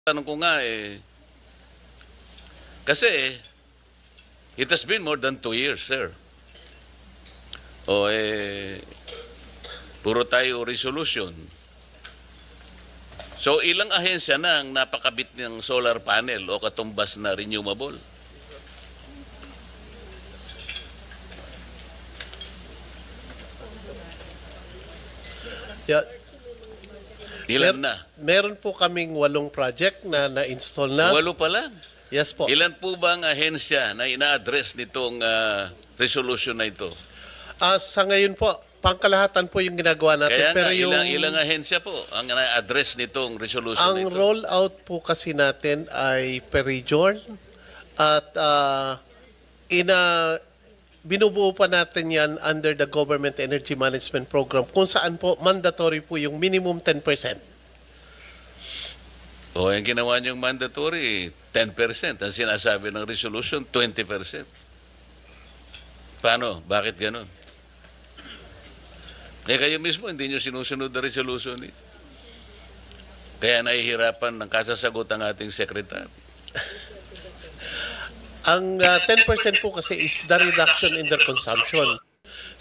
tanong ko nga kasi it has been more than 2 years, sir. Puro tayo resolution. So ilang ahensya na ang napakabit ng solar panel o katumbas na renewable? Yeah. Ilan na? Meron po kaming 8 project na na-install na. 8 pa lang. Yes po. Ilan po ba ang ahensya na ina-address nitong resolution na ito? Sa ngayon po, pangkalahatan po yung ginagawa natin. Kaya pero nga, ilang ahensya po ang na-address nitong resolution na ito? Ang rollout po kasi natin ay per region at binubuo pa natin yan under the Government Energy Management Program kung saan po mandatory po yung minimum 10%. O, yung ginawa niyong mandatory, 10%. Ang sinasabi ng resolution, 20%. Paano? Bakit ganun? Kayo mismo, hindi niyo sinusunod na resolution. Kaya nahihirapan ng kasasagot ang ating secretary. Ang 10% po kasi is the reduction in their consumption.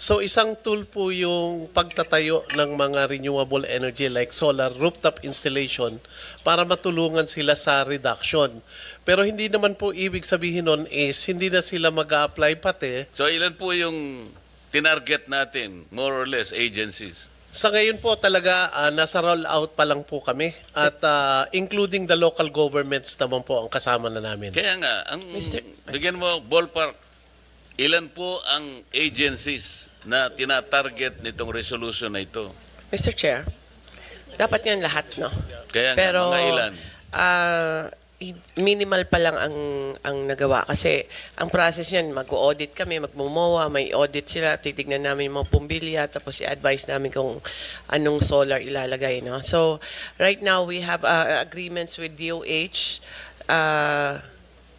So isang tool po yung pagtatayo ng mga renewable energy like solar rooftop installation para matulungan sila sa reduction. Pero hindi naman po ibig sabihin nun is hindi na sila mag-a-apply pati. So ilan po yung tinarget natin, more or less, agencies? Sa ngayon po talaga nasa rollout pa lang po kami at including the local governments naman po ang kasama na namin. Kaya nga, bigyan mo ballpark, ilan po ang agencies na tinatarget nitong resolution na ito? Mr. Chair, dapat yan lahat, no? Kaya nga, pero, mga ilan? Minimal pa lang ang nagawa. Kasi ang process yan, mag-audit kami, magmumowa, may audit sila, titignan namin yung mga pumbilya, tapos i-advise namin kung anong solar ilalagay. No? So, right now, we have agreements with DOH.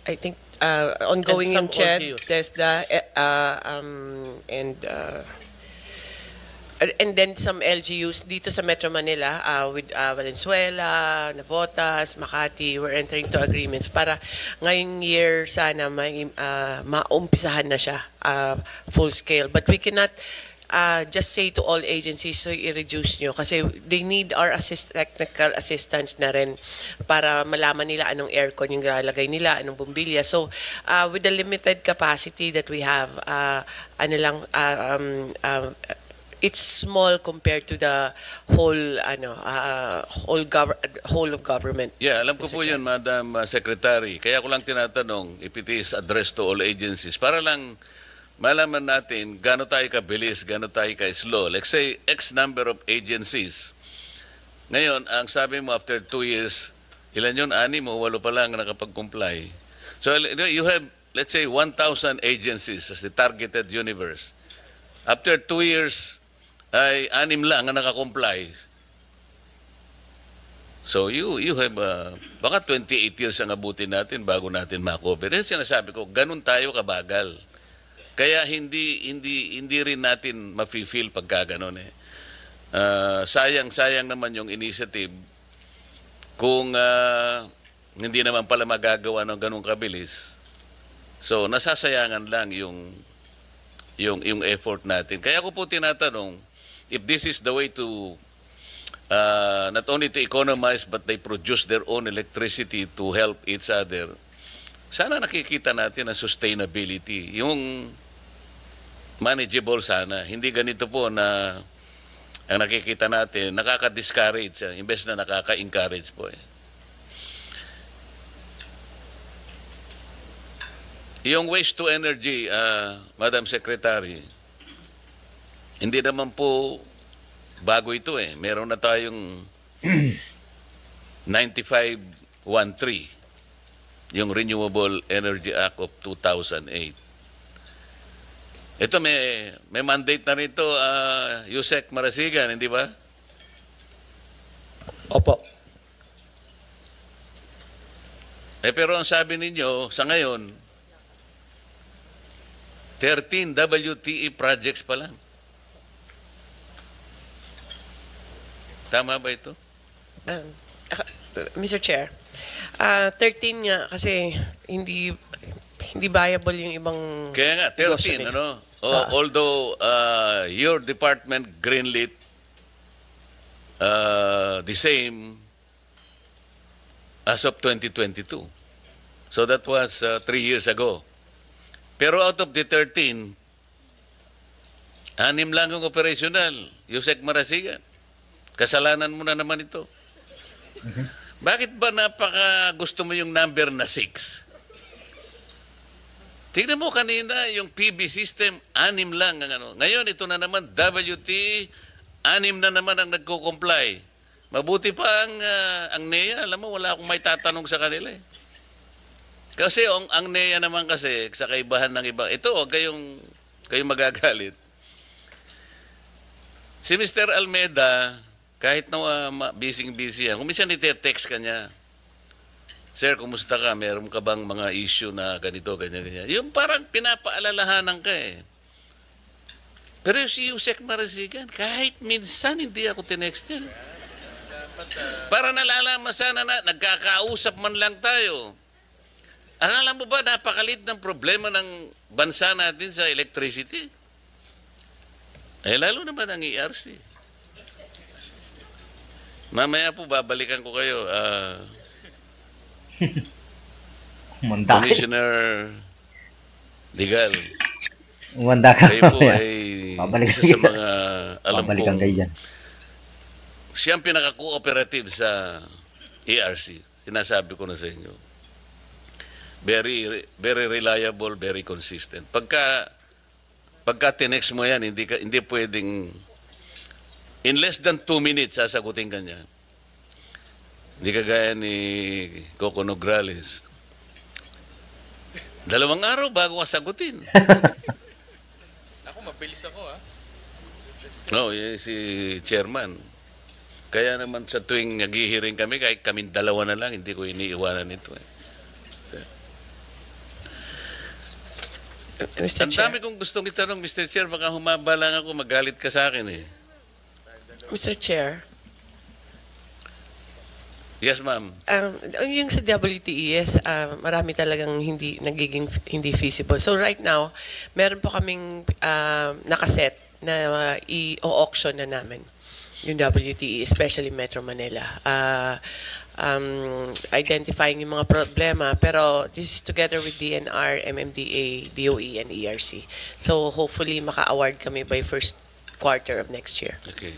I think ongoing yung CHED, TESDA, and then some LGUs dito sa Metro Manila with Valenzuela, Navotas, Makati. We're entering to agreements para ngayong year sana maumpisahan na siya full scale. But we cannot just say to all agencies, so i-reduce nyo. Kasi they need our technical assistance na rin para malaman nila anong aircon yung lalagay nila, anong bumbilya. So, with the limited capacity that we have, it's small compared to the whole whole of government. Yeah, alam ko po yun, Madam Secretary. Kaya ko lang tinatanong if it is addressed to all agencies para lang malaman natin gaano tayo kabilis, gaano tayo ka-slow. Let's say X number of agencies. Ngayon, ang sabi mo after 2 years, ilan yun? 6 o 8 pa lang nakapag-comply. So you have, let's say, 1,000 agencies as the targeted universe. After 2 years, ay 6 lang ang nakakomply. So you have baka 28 years ang abutin natin bago natin ma-cover. Yan sinasabi ko, ganun tayo kabagal. Kaya hindi rin natin mafe-feel pagka ganun sayang naman yung initiative kung hindi naman pala magagawa ng ganun kabilis. So nasasayangan lang yung effort natin. Kaya ko po tinatanong, if this is the way to not only to economize but they produce their own electricity to help each other, sana nakikita natin ang sustainability, yung manageable sana. Hindi ganito po na ang nakikita natin, nakaka-discourage, imbes na nakaka-encourage po. Yung waste to energy, Madam Secretary, hindi naman po bago ito Meron na tayong 9513, yung Renewable Energy Act of 2008. Ito may mandate na rito, Yusek Marasigan, hindi ba? Opo. Pero ang sabi ninyo, sa ngayon, 13 WTE projects pa lang. Tama ba ito? Mr. Chair, 13 nga kasi hindi viable yung ibang Kaya nga, negosyo 13, nila. ano? Although your department greenlit the same as of 2022. So that was 3 years ago. Pero out of the 13, 6 lang ang operational. Yusek Marasigan. Kasalanan mo na naman ito. Bakit ba napaka gusto mo yung number na 6? Tingnan mo kanina yung PB system, 6 lang ang ano. Ngayon ito na naman WT, 6 na naman ang nagko-comply. Mabuti pa ang NEA, alam mo wala akong may tatanong sa kanila eh. Kasi ang NEA naman kasi sa kaibahan ng iba, ito wag kayong magagalit. Si Mr. Almeida, kahit na busy-busy yan, kung minsan ite-text ka niya, Sir, kumusta ka? Meron ka bang mga issue na ganito, ganyan. Yung parang pinapaalalahanan ka eh. Pero si Yusek Marasigan, kahit minsan hindi ako tinext niya. Para nalalaman sana na nagkakausap man lang tayo. Alam mo ba, napakalit ng problema ng bansa natin sa electricity? Eh, lalo naman ang ERC. Mamaya po, babalikan ko kayo. Commissioner Digal. Umanda ka. Kayo po ay Babalik isa sa mga alam Babalikan kong kayo dyan. siyang pinaka-cooperative sa ERC. Sinasabi ko na sa inyo. Very reliable, very consistent. Pagka tinext mo yan, hindi pwedeng in less than 2 minutes sasagutin ka niya. Hindi kagaya ni Coco Nograles. 2 araw bago ka sagutin. Ako, mabilis ako No, yun si chairman. Kaya naman sa tuwing naghihiring kami, kahit kaming 2 na lang, hindi ko iniiwanan ito. Mr. Ang Chair. dami kong gustong itanong, Mr. Chair, baka humaba lang ako, magalit ka sa akin eh. Mr. Chair, Yes, ma'am. yung sa WTES, marami talagang hindi feasible. So right now, meron po kaming nakaset na i-auction na namin yung WTE, especially Metro Manila. Identifying yung mga problema, pero this is together with DNR, MMDA, DOE, and ERC. So hopefully maka-award kami by first quarter of next year. Okay.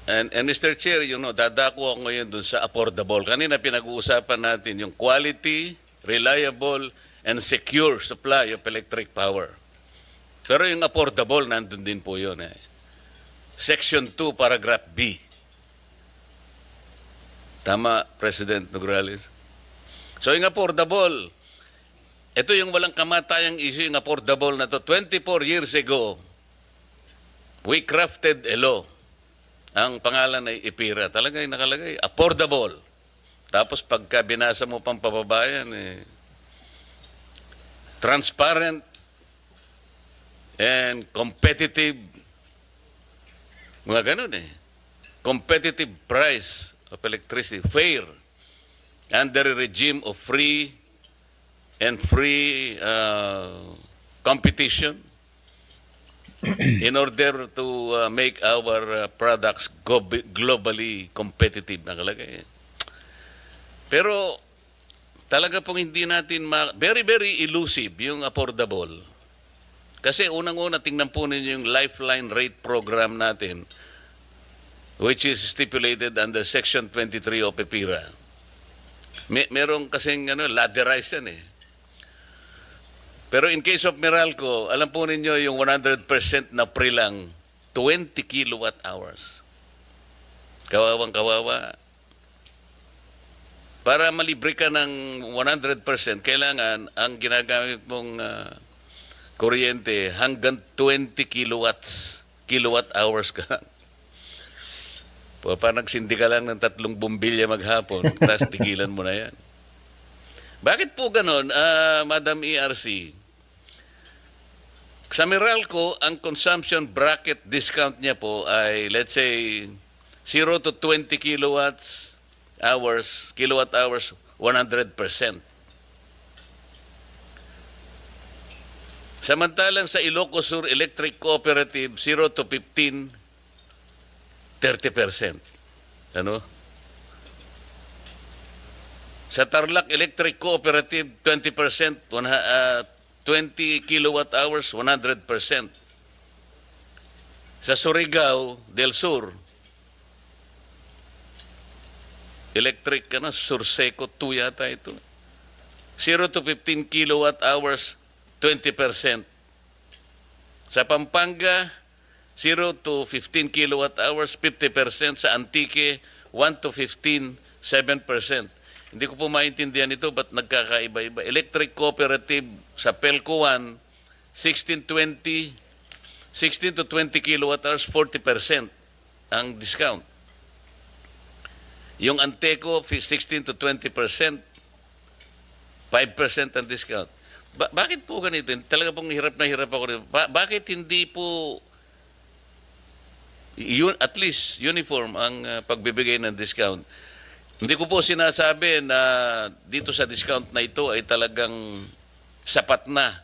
And Mr. Chair, dadako ako ngayon dun sa affordable. Kanina pinag-uusapan natin yung quality, reliable, and secure supply of electric power. Pero yung affordable, nandun din po yun. Section 2, paragraph B. Tama, President Nograles. So yung affordable, ito yung walang kamatayang issue, yung affordable na to. 24 years ago, we crafted a law. Ang pangalan ay IPIRA. Talagang nakalagay, affordable. Tapos pagka binasa mo pang pababayan, transparent and competitive. Mga ganun eh. Competitive price of electricity. Fair. Under a regime of free competition. In order to make our products globally competitive, nakalagay. Pero talaga pong hindi natin very elusive yung affordable. Kasi unang-una tingnan po ninyo yung lifeline rate program natin, which is stipulated under Section 23 of EPIRA. Merong kasing ladderized yan eh. Pero in case of Meralco, alam po ninyo yung 100% na free lang, 20 kilowatt hours. Kawawang-kawawa. Para malibre ka ng 100%, kailangan ang ginagamit mong kuryente hanggang 20 kilowatt hours ka lang. Parang nagsindi ka lang ng 3 bumbilya maghapon, tapos tigilan mo na yan. Bakit po ganon, Madam ERC? Sa Meralco, ang consumption bracket discount niya po ay, let's say, 0 to 20 kilowatt hours, 100%. Samantalang sa Ilocos Sur Electric Cooperative, 0 to 15, 30%. Ano? Sa Tarlac Electric Cooperative, 20%, 20 kilowatt hours, 100%. Sa Surigao del Sur, electric, Surseco 2 yata ito. 0 to 15 kilowatt hours, 20%. Sa Pampanga, 0 to 15 kilowatt hours, 50%. Sa Antique, 1 to 15, 7%. Hindi ko po maintindihan ito, ba't nagkakaiba-iba? Electric Cooperative sa Pelco 1, 16 to 20 kilowatt hours, 40% ang discount. Yung Anteco, 16 to 20%, 5% ang discount. Bakit po ganito? Talaga pong hirap na hirap ako dito. Bakit hindi po at least uniform ang pagbibigay ng discount? Hindi ko po sinasabi na dito sa discount na ito ay talagang sapat na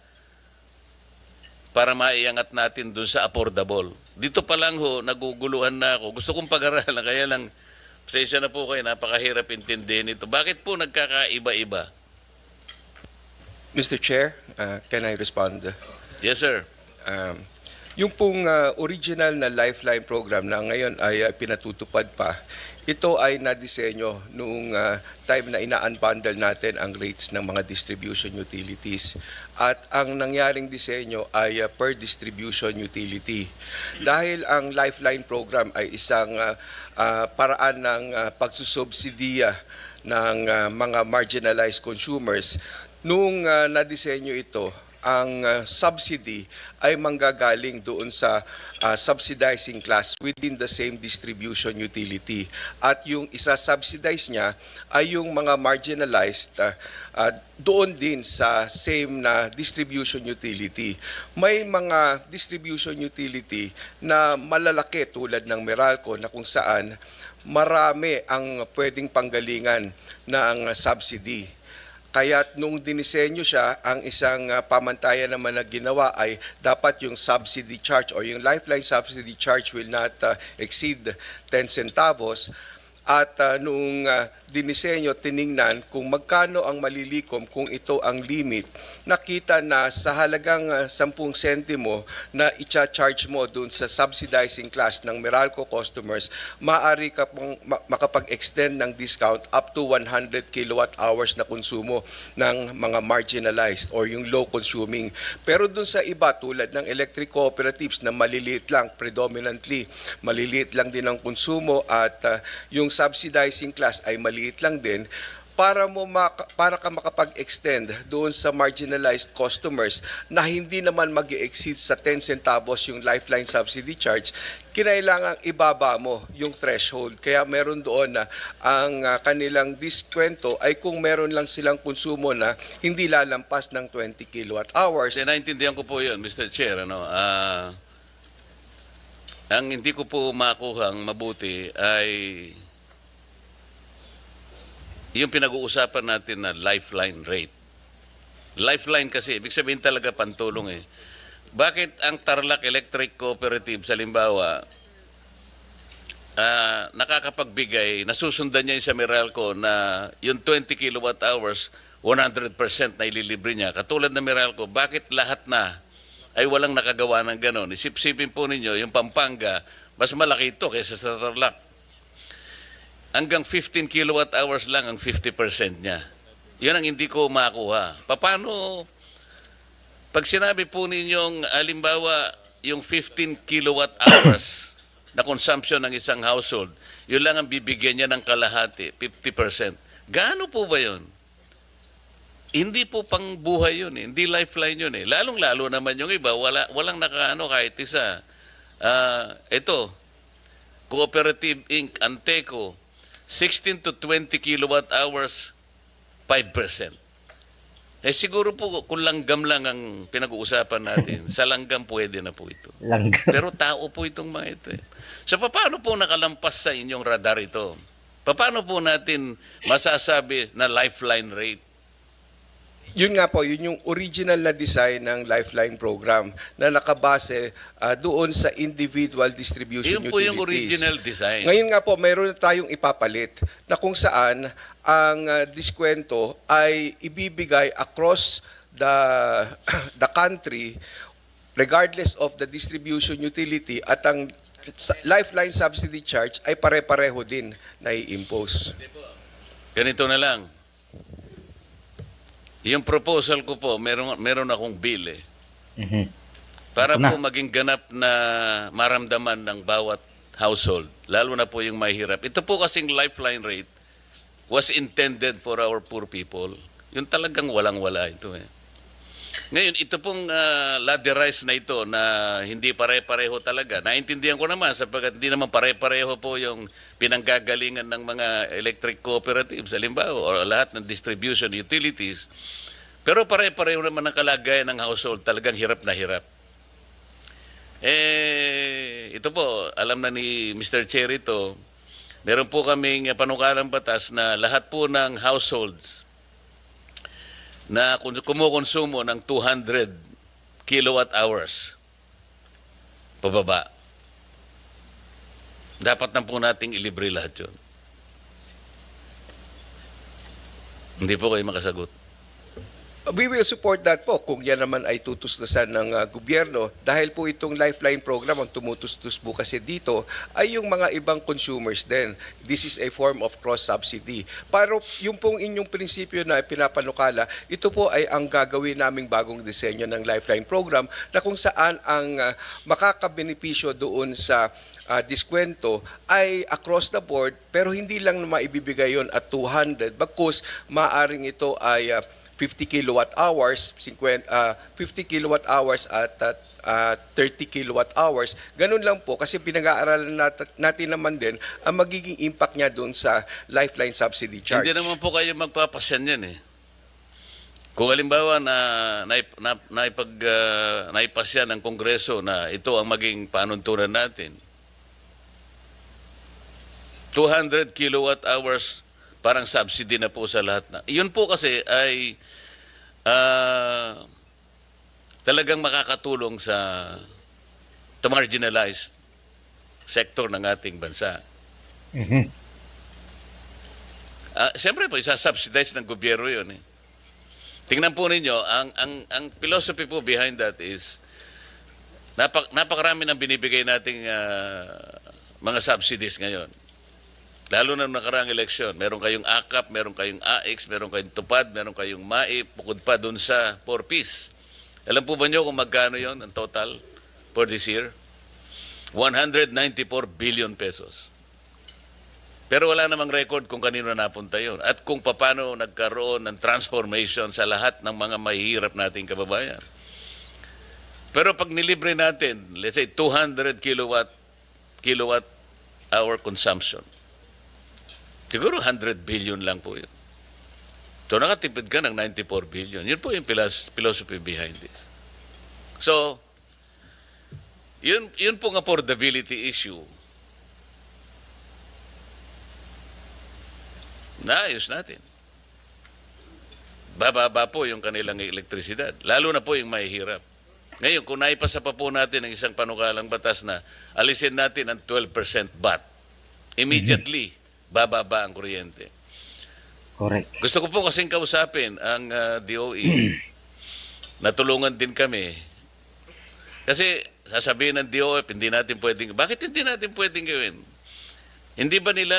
para maiangat natin dun sa affordable. Dito pa lang ho, naguguluhan na ako. Gusto kong pag-aralan, kaya lang, pasensya na po kayo, napakahirap intindihin ito. Bakit po nagkakaiba-iba? Mr. Chair, can I respond? Yes, sir. Yung pong original na Lifeline program na ngayon ay pinatutupad pa, ito ay nadisenyo noong time na ina-unbundle natin ang rates ng mga distribution utilities. At ang nangyaring disenyo ay per distribution utility. Dahil ang Lifeline program ay isang paraan ng pagsusubsidiya ng mga marginalized consumers, noong nadisenyo ito, ang subsidy ay manggagaling doon sa subsidizing class within the same distribution utility. At yung isa-subsidize niya ay yung mga marginalized doon din sa same na distribution utility. May mga distribution utility na malalaki tulad ng Meralco na kung saan marami ang pwedeng panggalingan ng subsidy. Kaya nung dinisenyo siya, ang isang pamantayan naman na ginawa ay dapat yung subsidy charge o yung Lifeline subsidy charge will not exceed 10 centavos. At nung dinisenyo, tiningnan kung magkano ang malilikom kung ito ang limit. Nakita na sa halagang 10 sentimo na i-charge mo dun sa subsidizing class ng Meralco customers, maaari ka pong makapag-extend ng discount up to 100 kilowatt hours na konsumo ng mga marginalized or yung low consuming. Pero dun sa iba tulad ng electric cooperatives na maliliit lang, predominantly maliliit lang din ang konsumo at yung subsidizing class ay maliit lang din, para ka makapag-extend doon sa marginalized customers na hindi naman mag-exceed sa 10 centavos yung Lifeline subsidy charge, kinailangan ibaba mo yung threshold. Kaya meron doon na ang kanilang diskwento ay kung meron lang silang konsumo na hindi lalampas ng 20 kilowatt hours. Naintindihan ko po yun, Mr. Chair. Ang hindi ko po makuhang mabuti ay yung pinag-uusapan natin na Lifeline rate. Lifeline kasi, ibig sabihin talaga pantulong eh. Bakit ang Tarlac Electric Cooperative sa Limbawa nakakapagbigay, nasusundan niya yung sa Meralco na yung 20 kilowatt hours, 100% na ililibre niya. Katulad ng Meralco, bakit lahat na ay walang nakagawa ng ganon? Isip-sipin po ninyo, yung Pampanga, mas malaki ito kaysa sa Tarlac. Hanggang 15 kilowatt hours lang ang 50% niya. Yun ang hindi ko makuha. Paano, pag sinabi po ninyong, halimbawa, yung 15 kilowatt hours na consumption ng isang household, yun lang ang bibigyan niya ng kalahati, 50%. Gaano po ba yun? Hindi po pang buhay yun eh. Hindi Lifeline yun eh. Lalong-lalo naman yung iba, walang nakaano kahit isa. Ito, Cooperative Inc., Anteco, 16 to 20 kilowatt hours, 5%. Siguro po kung langgam lang ang pinag-uusapan natin, sa langgam pwede na po ito. Langgam. Pero tao po itong mga ito. So paano po nakalampas sa inyong radar ito? Paano po natin masasabi na lifeline rate? Yun nga po, yun yung original na design ng Lifeline program na nakabase doon sa individual distribution Yun utilities. po yung original design. Ngayon nga po, mayroon na tayong ipapalit na kung saan ang diskwento ay ibibigay across the country regardless of the distribution utility at ang Lifeline subsidy charge ay pare-pareho din na i-impose. Ganito na lang. Yung proposal ko po, meron akong bill eh. Para Ito na. po maging ganap na maramdaman ng bawat household, lalo na po yung mahirap. Ito po kasing lifeline rate was intended for our poor people. Yung talagang walang-wala ito eh. Ngayon, ito pong ladderized na ito na hindi pare-pareho talaga. Naintindihan ko naman sapagkat hindi naman pare-pareho po yung pinanggagalingan ng mga electric cooperatives, halimbawa, o lahat ng distribution utilities. Pero pare-pareho naman ang kalagayan ng household, talagang hirap na hirap. Ito po, alam na ni Mr. Chair ito, meron po kaming panukalang batas na lahat po ng households na kumukonsumo ng 200 kilowatt hours pababa. Dapat na po nating ilibre lahat yun. Hindi po kayo makasagot. We will support that po kung yan naman ay tutustusan ng gobyerno dahil po itong Lifeline program ang tumutustos po kasi dito ay yung mga ibang consumers din. This is a form of cross-subsidy. Pero yung pong inyong prinsipyo na pinapanukala, ito po ay ang gagawin naming bagong disenyo ng Lifeline program na kung saan ang makakabenepisyo doon sa diskwento ay across the board pero hindi lang na maibibigay yon at 200 bagkus maaring ito ay 50 kilowatt hours, 50 kilowatt hours at 30 kilowatt hours. Ganun lang po kasi pinag-aaralan natin naman din ang magiging impact niya doon sa Lifeline subsidy charge. Hindi naman po kayo magpapasyan yan eh. Kung halimbawa na naipasya ng Kongreso na ito ang maging panuntunan natin, 200 kilowatt hours parang subsidy na po sa lahat na. Yun po kasi ay talagang makakatulong sa marginalized sector ng ating bansa. Siyempre po, isa-subsidize ng gobyerno yun eh. Tingnan po ninyo, ang philosophy po behind that is napakarami ng binibigay nating mga subsidies ngayon. Lalo na nakaraang eleksyon, meron kayong AKAP, meron kayong AX, meron kayong TUPAD, meron kayong MAIP, bukod pa dun sa 4Ps. Alam po ba nyo kung magkano yon ang total for this year? 194 billion pesos. Pero wala namang record kung kanino napunta yon at kung paano nagkaroon ng transformation sa lahat ng mga mahihirap nating kababayan. Pero pag nilibre natin, let's say 200 kilowatt hour consumption, siguro 100 billion lang po yun. So nakatipid ka ng 94 billion. Yun po yung philosophy behind this. So, yun pong affordability issue. Naayos natin. Bababa po yung kanilang elektrisidad. Lalo na po yung mahihirap. Ngayon, kung naipasa pa po natin ang isang panukalang batas na alisin natin ang 12% VAT, immediately, bababa ang kuryente. Correct. Gusto ko po kasing kausapin ang DOE. Natulungan din kami. Kasi sasabihin ng DOE, hindi natin pwedeng, bakit hindi natin pwedeng gawin? Hindi ba nila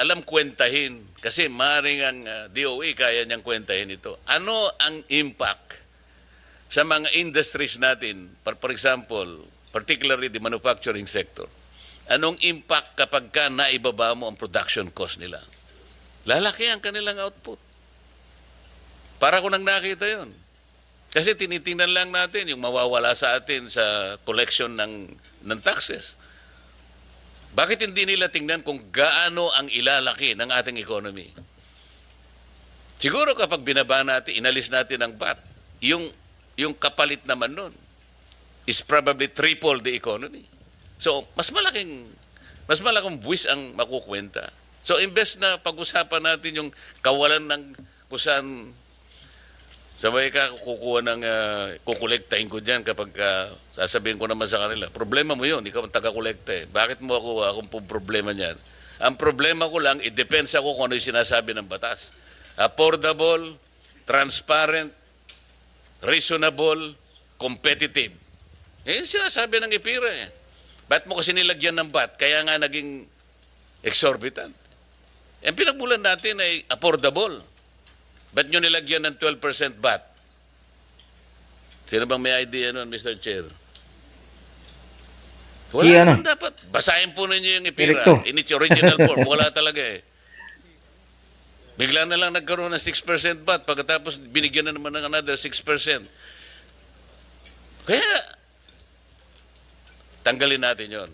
alam kwentahin? Kasi maaaring ang DOE kaya niyang kwentahin ito. Ano ang impact sa mga industries natin? For example, particularly the manufacturing sector. Anong impact kapag ka naibaba mo ang production cost nila? Lalaki ang kanilang output. Para ko nang nakita yon. Kasi tinitingnan lang natin yung mawawala sa atin sa collection ng taxes. Bakit hindi nila tingnan kung gaano ang ilalaki ng ating economy? Siguro kapag binaba natin, inalis natin ang VAT, yung kapalit naman nun is probably triple the economy. So, mas malaking buwis ang makukwenta. So, imbes na pag-usapan natin yung kawalan ng kusan, sabay ka kukuha ng kukolektahin ko dyan kapag sasabihin ko naman sa kanila, problema mo yun, ikaw ang taga-kolekta eh. Bakit mo akong problema niyan? Ang problema ko lang, i-depends ako kung ano yung sinasabi ng batas. Affordable, transparent, reasonable, competitive. Eh, sinasabi ng IPIRA eh. Ba't mo kasi nilagyan ng VAT? Kaya nga naging exorbitant. Ang pinagmulan natin ay affordable. Ba't nyo nilagyan ng 12% VAT? Sino bang may idea nun, Mr. Chair? Wala naman dapat. Basahin po ninyo yung IPIRA. In its original form. Wala talaga eh. Bigla na lang nagkaroon ng 6% VAT. Pagkatapos binigyan na naman ng another 6%. Kaya, tanggalin natin yon.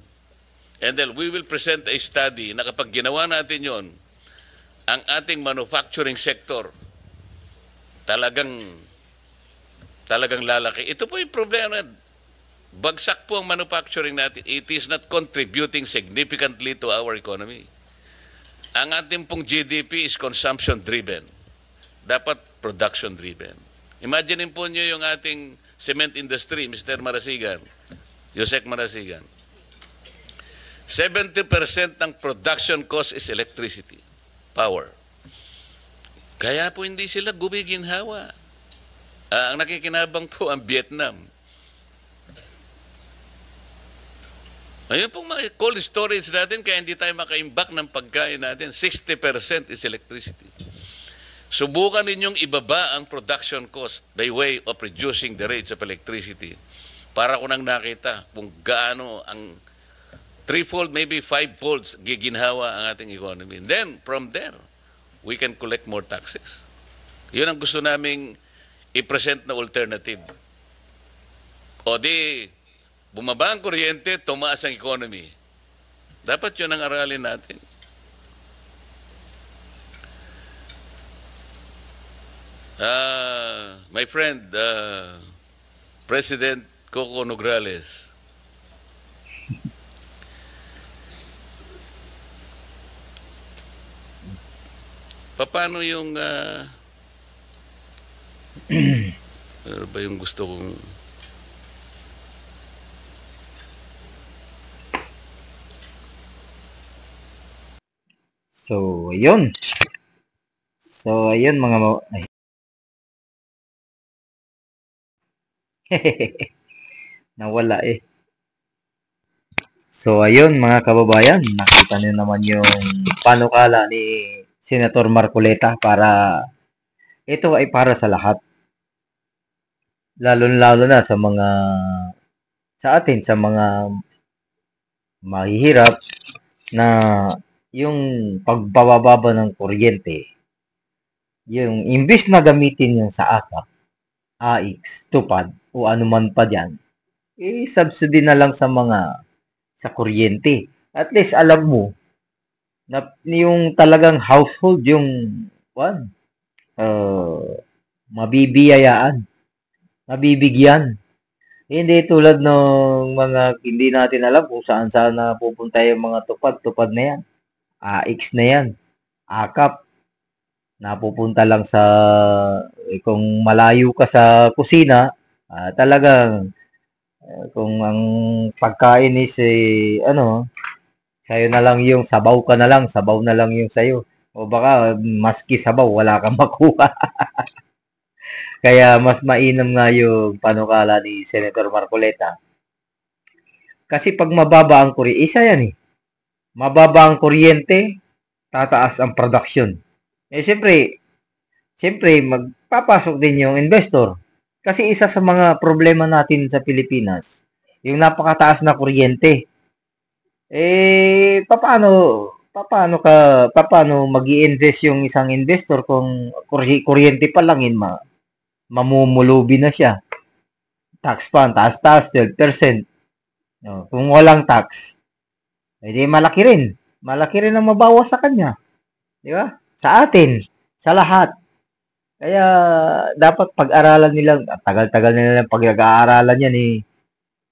And then we will present a study na kapag ginawa natin yon, ang ating manufacturing sector talagang lalaki. Ito po yung problema. Bagsak po ang manufacturing natin. It is not contributing significantly to our economy. Ang ating pong GDP is consumption-driven. Dapat production-driven. Imagine po nyo yung ating cement industry, Mr. Marasigan, Yusek Marasigan. 70% ng production cost is electricity, power. Kaya po hindi sila gumiginhawa. Ang nakikinabang po ang Vietnam. Ayun pong mga cold storage natin, kaya hindi tayo makaimbak ng pagkain natin. 60% is electricity. Subukan ninyong ibaba ang production cost by way of reducing the rates of electricity. Para ko nang nakita kung gaano ang threefold, maybe fivefold giginhawa ang ating economy. And then, from there, we can collect more taxes. Yun ang gusto naming i-present na alternative. O di, bumaba ang kuryente, tumaas ang economy. Dapat yun ang aralin natin. My friend, President Coco Nograles, paano yung ano ba yung gusto kong So, ayun. Mga ay. Nawala eh. So, ayun mga kababayan, nakita niyo naman yung panukala ni Senator Marcoleta para ito ay para sa lahat. Lalo-lalo na sa atin, sa mga mahihirap na yung pagbababa ng kuryente, yung imbis na gamitin yung sa AKAP, AX, tupad, o anuman pa dyan, subsidy na lang sa kuryente. At least alam mo, na yung talagang household, yung mabibiyayaan, mabibigyan. Hindi tulad ng mga hindi natin alam kung saan na pupunta yung mga tupad na yan. AX na yan. AKAP. Napupunta lang sa, kung malayo ka sa kusina, talagang, kung ang pagkain is, sayo na lang yung sabaw na lang yung sayo. O baka, maski sabaw, wala kang makuha. Kaya, mas mainam nga yung panukala ni Senator Marcoleta. Kasi pag mababa ang kuryente, isa yan eh. Mababa ang kuryente, tataas ang production. Siyempre, magpapasok din yung investor. Kasi isa sa mga problema natin sa Pilipinas, yung napakataas na kuryente. Paano mag-i-invest yung isang investor kung kuryente pa lang mamumulubi na siya. Tax pa, taas, 12%. No, kung walang tax, edi malaki rin. Malaki rin ang mabawas sa kanya. Di ba? Sa atin, sa lahat. Kaya dapat pag-aralan nilang, tagal-tagal na nilang pag-aaralan yan eh,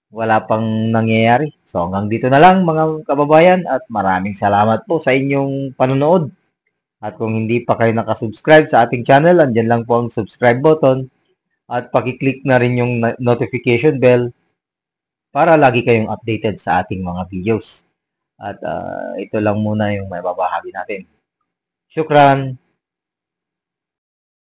wala pang nangyayari. So hanggang dito na lang mga kababayan at maraming salamat po sa inyong panonood. At kung hindi pa kayo nakasubscribe sa ating channel, andyan lang po ang subscribe button at pakiclick na rin yung notification bell para lagi kayong updated sa ating mga videos. At ito lang muna yung may babahagi natin. Shukran!